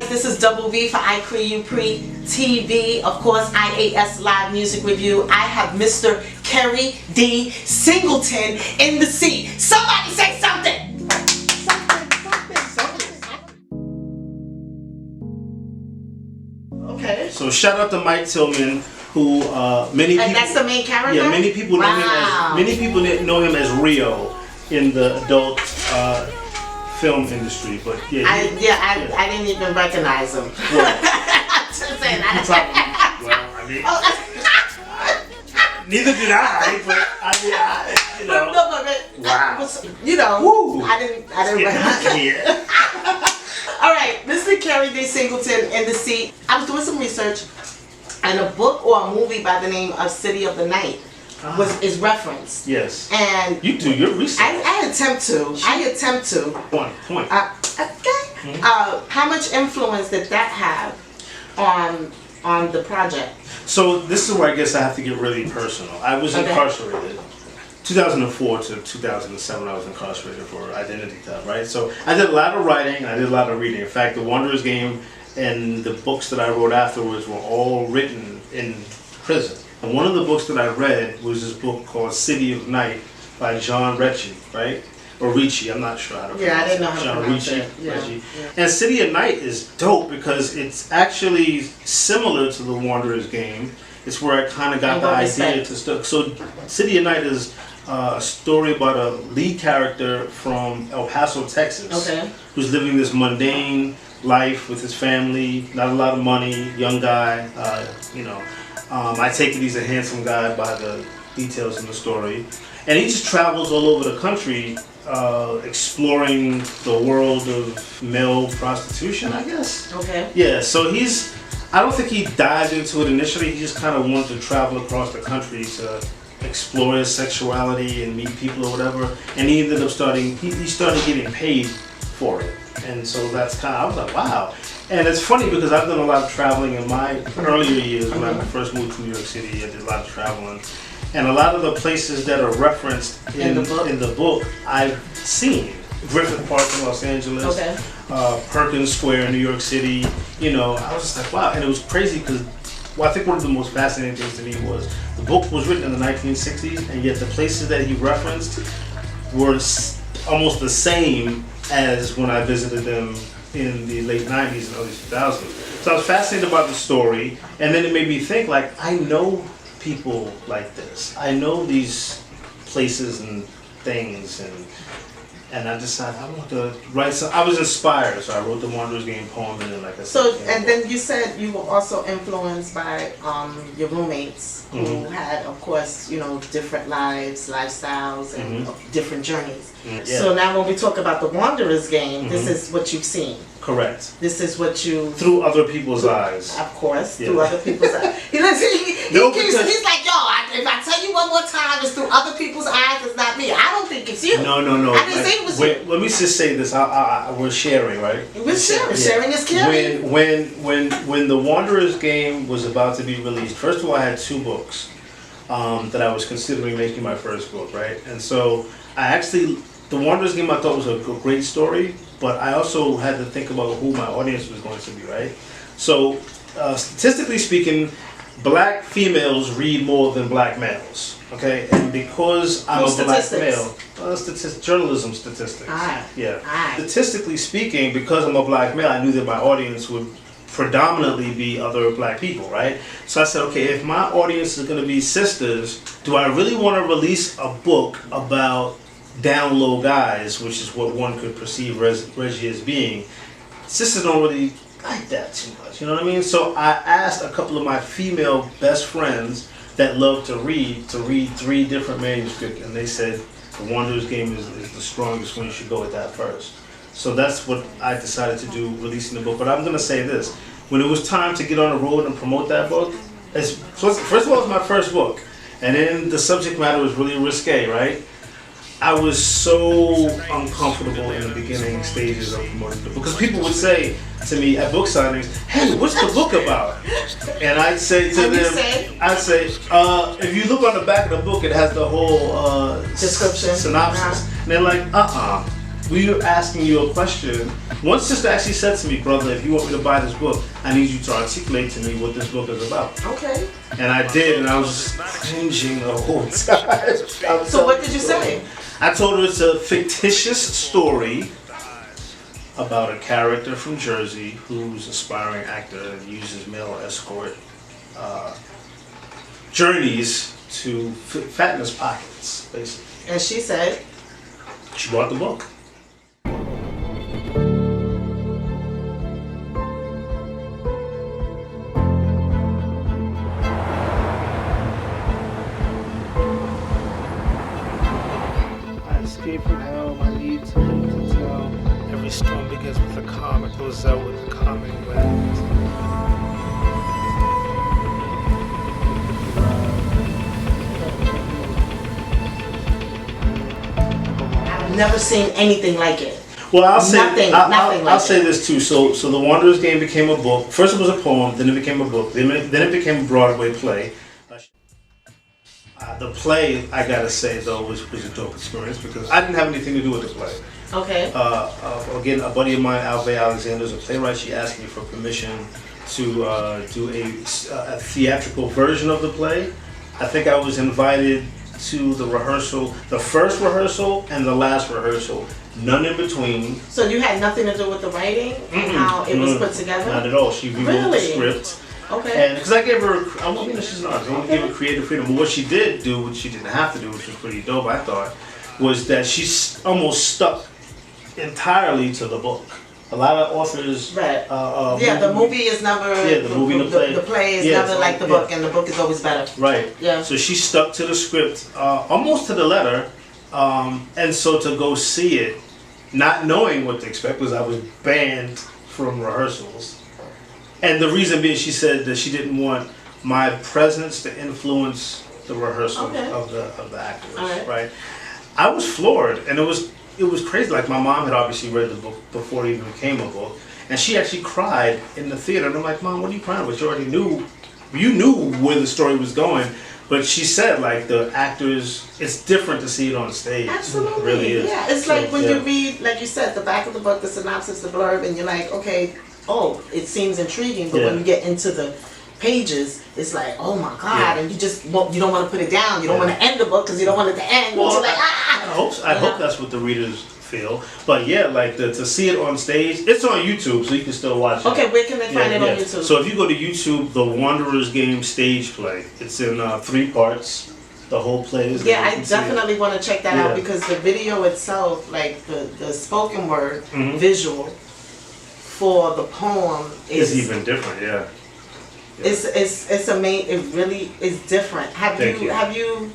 guys, this is Double V for Icreeupree TV. Of course, IAS Live Music Review. I have Mr. Keri D Singleton in the seat. Somebody say something! Okay. So shout out to Mike Tillman, who many people. And that's the main character? Yeah, many people know him as Rio in the adult film industry, but yeah. I didn't even recognize him. Well, Just saying that. Neither did I, but you know. Wow. Woo. I didn't recognize him. All right, Mr. Keri D Singleton in the seat. I was doing some research, and a book or a movie by the name of City of the Night is referenced. Yes. And you do your research. I attempt to. Point. Okay. How much influence did that have on the project? So this is where I guess I have to get really personal. I was incarcerated. 2004 to 2007, I was incarcerated for identity theft, right? So I did a lot of writing, I did a lot of reading. In fact, The Wanderer's Game and the books that I wrote afterwards were all written in prison. And one of the books that I read was this book called City of Night by John Ricci, right? Or Ricci, I'm not sure how to pronounce it. Yeah, I didn't know how to pronounce it. Ricci. And City of Night is dope because it's actually similar to The Wanderer's Game. It's where I kind of got the idea to start. So City of Night is a story about a lead character from El Paso, Texas, who's living this mundane life with his family, not a lot of money, young guy, I take it he's a handsome guy by the details in the story. And he just travels all over the country exploring the world of male prostitution, I guess. Okay. Yeah, so I don't think he dived into it initially, he just kind of wanted to travel across the country to explore his sexuality and meet people or whatever, and he ended up he started getting paid for it, and so that's kind of, I was like, wow. And it's funny because I've done a lot of traveling in my earlier years. When I first moved to New York City, I did a lot of traveling, and a lot of the places that are referenced in the book I've seen. Griffith Park in Los Angeles, Perkins Square in New York City, I was just like, wow. And it was crazy because I think one of the most fascinating things to me was the book was written in the 1960s, and yet the places that he referenced were almost the same as when I visited them in the late 90s and early 2000s. So I was fascinated about the story, and then it made me think, like, I know people like this. I know these places and things, and I decided I want to write some. I was inspired, so I wrote the Wanderer's Game poem, and then then you said you were also influenced by your roommates who had, of course, different lives, lifestyles, and different journeys. So now when we talk about the Wanderer's Game, this is what you've seen. Correct. This is what you... Through other people's eyes. Of course, through other people's eyes. He's like, if I tell you one more time, it's through other people's eyes, it's not me. I don't think it's you. No. I didn't say it was you. Let me just say this. We're sharing, right? We're sharing. Sharing is caring. When The Wanderer's Game was about to be released, first of all, I had two books that I was considering making my first book, right? And so The Wanderer's Game I thought was a great story, but I also had to think about who my audience was going to be, right? So, statistically speaking, black females read more than black males, okay? And because I'm a black male, journalism statistics. Statistically speaking, because I'm a black male, I knew that my audience would predominantly be other black people, right? So I said, okay, if my audience is going to be sisters, do I really want to release a book about down low guys, which is what one could perceive Reggie as being? Sisters don't really like that too much, you know what I mean? So I asked a couple of my female best friends that love to read 3 different manuscripts, and they said The Wanderer's Game is the strongest one, you should go with that first. So that's what I decided to do, releasing the book. But I'm going to say this, when it was time to get on the road and promote that book, first of all, it's my first book, and then the subject matter was really risque, right? I was so uncomfortable in the beginning stages of promoting the book because people would say to me at book signings, "Hey, what's the book about?" And I'd say to them, if you look on the back of the book, it has the whole description, synopsis. And they're like, we were asking you a question. One sister actually said to me, brother, if you want me to buy this book, I need you to articulate to me what this book is about. Okay. And I did, and I was just cringing the whole time. So what did you say? I told her it's a fictitious story about a character from Jersey who's an aspiring actor and uses male escort journeys to fatten his pockets, basically. And she said? She bought the book. I escape from hell, my need to tell. Every storm begins with a calm, it goes out with a calming wind. I've never seen anything like it. Well, I'll say nothing I'll like say this too. So the Wanderers game became a book. First it was a poem, then it became a book, then it became a Broadway play. The play, I gotta say though, was a dope experience because I didn't have anything to do with the play. Okay. Again, a buddy of mine, Alve Alexander, is a playwright. She asked me for permission to do a theatrical version of the play. I think I was invited to the rehearsal, the first rehearsal and the last rehearsal, none in between. So you had nothing to do with the writing and how it was put together? Not at all. She rewrote the script. Okay. And because I gave her, I mean, she's an artist, I want to give her creative freedom. But what she did do, which she didn't have to do, which was pretty dope, I thought, was that she almost stuck entirely to the book. A lot of authors, right? The movie is never. Yeah, the movie and the play. The play is never like the book, and the book is always better. Right. Yeah. So she stuck to the script, almost to the letter, and so to go see it, not knowing what to expect, because I was banned from rehearsals. And the reason being, she said that she didn't want my presence to influence the rehearsal of the actors. Right. I was floored, and it was crazy. Like, my mom had obviously read the book before it even became a book, and she actually cried in the theater. And I'm like, Mom, what are you crying about? You already knew where the story was going. But she said, like, the actors, it's different to see it on stage. Absolutely. It really is. Yeah, it's like when you read, like you said, the back of the book, the synopsis, the blurb, and you're like, okay, it seems intriguing, but when you get into the pages, it's like, oh my God, and you don't want to put it down. You don't want to end the book because you don't want it to end. Well, you're like, I hope that's what the readers feel. But yeah, like to see it on stage, it's on YouTube, so you can still watch it. Okay, where can they find it on YouTube? So if you go to YouTube, the Wanderers Game stage play, it's in 3 parts. The whole play is. Yeah, I definitely want to check that out because the video itself, like the spoken word visual for the poem is even different. Yeah. It's amazing. It really is different. Have you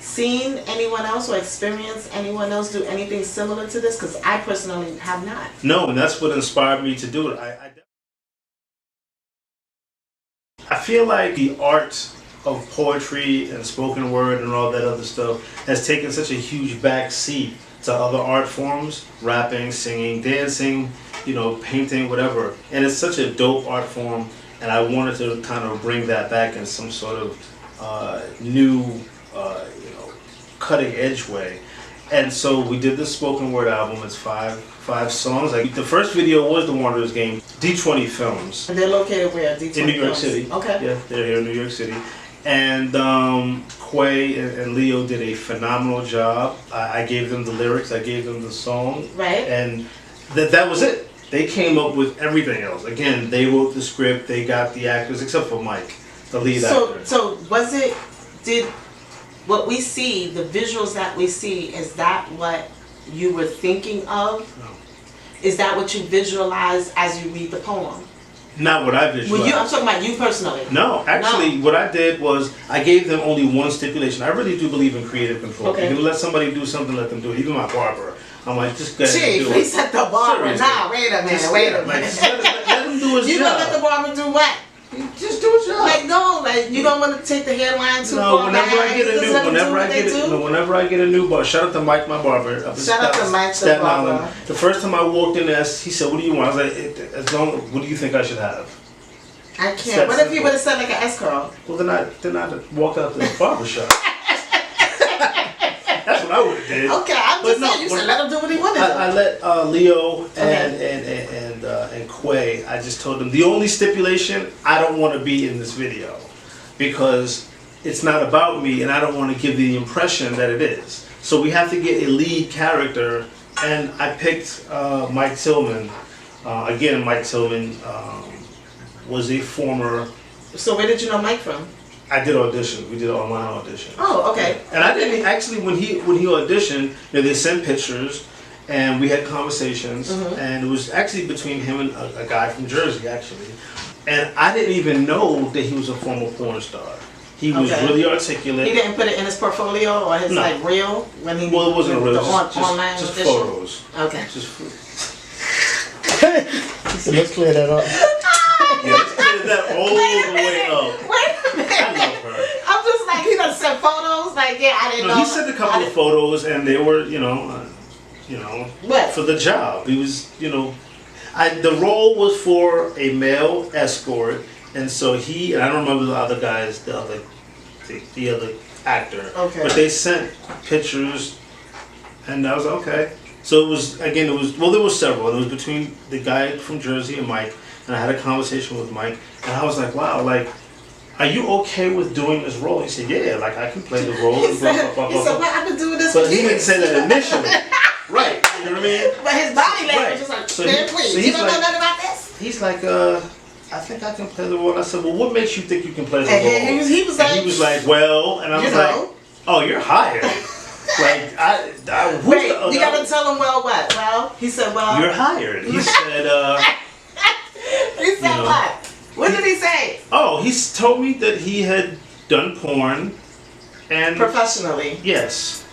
seen anyone else or experienced anyone else do anything similar to this? Because I personally have not. No, and that's what inspired me to do it. I feel like the art of poetry and spoken word and all that other stuff has taken such a huge back seat to other art forms, rapping, singing, dancing, painting, whatever. And it's such a dope art form, and I wanted to kind of bring that back in some sort of new, cutting edge way. And so we did this spoken word album. It's five songs. The first video was the Wanderers Game, D20 Films. And they're located where? D20 in New York Films. City. Okay. Yeah, they're here in New York City. And Quay and Leo did a phenomenal job. I gave them the lyrics, I gave them the song. Right. And that was it. They came up with everything else. Again, they wrote the script, they got the actors, except for Mike, the lead actor. So did what we see, the visuals that we see, is that what you were thinking of? No. Is that what you visualize as you read the poem? Not what I visualized. I'm talking about you personally. No, actually, what I did was I gave them only one stipulation. I really do believe in creative control. Okay. You can let somebody do something, let them do it. Even my barber, I'm like, just go ahead and do it. Chief, he said the barber. Seriously. Nah, wait a minute, wait a minute. Just let him do his You job. gonna let the barber do what? Just do his job. Like you don't want to take the hairline too far back. Whenever I get a new barber, shout out to Mike, my barber. Shout out to Mike, the barber. The first time I walked in there, he said, "What do you want?" I was like, "What do you think I should have?" I can't. What if he would have said like an S curl? Well, then I walked out to the barber shop. That's what I would have did. Okay, I'm just saying, you said let him do what he wanted to do. I let Leo and Quay, I just told them the only stipulation, I don't want to be in this video because it's not about me and I don't want to give the impression that it is. So we have to get a lead character, and I picked Mike Tillman. Again, Mike Tillman was a former... So where did you know Mike from? I did audition. We did an online audition. Oh, okay. And I didn't actually when he auditioned. They sent pictures, and we had conversations, and it was actually between him and a guy from Jersey, actually. And I didn't even know that he was a former porn star. He was really articulate. He didn't put it in his portfolio or his like reel when he. Well, it wasn't real. Just audition? photos. Okay. He said, let's clear that up. Yeah, let's clear that all the way up. Wait a minute. I love her. I'm just like, he done sent photos. Like, yeah, I didn't know. He sent a couple of photos, and they were, what? for the job. He was, the role was for a male escort, and so and I don't remember the other guys, the other actor. Okay. But they sent pictures, and I was like, okay. So it was, again, there were several. It was between the guy from Jersey and Mike, and I had a conversation with Mike, and I was like, wow, like, are you okay with doing this role? He said, yeah, like, I can play the role. He said, well, I've been doing this but for he years. didn't say that initially. Right, you know what I mean? But his body language was like, man, please, you don't know nothing about this? He's like, I think I can play the role. I said, well, what makes you think you can play the role? And he was like, well, and I was like, oh, you're hired. Like, wait, you gotta tell him, well, what? Well, he said, well. You're hired. He said, he said what? What did he say? Oh, he told me that he had done porn. And professionally. Yes.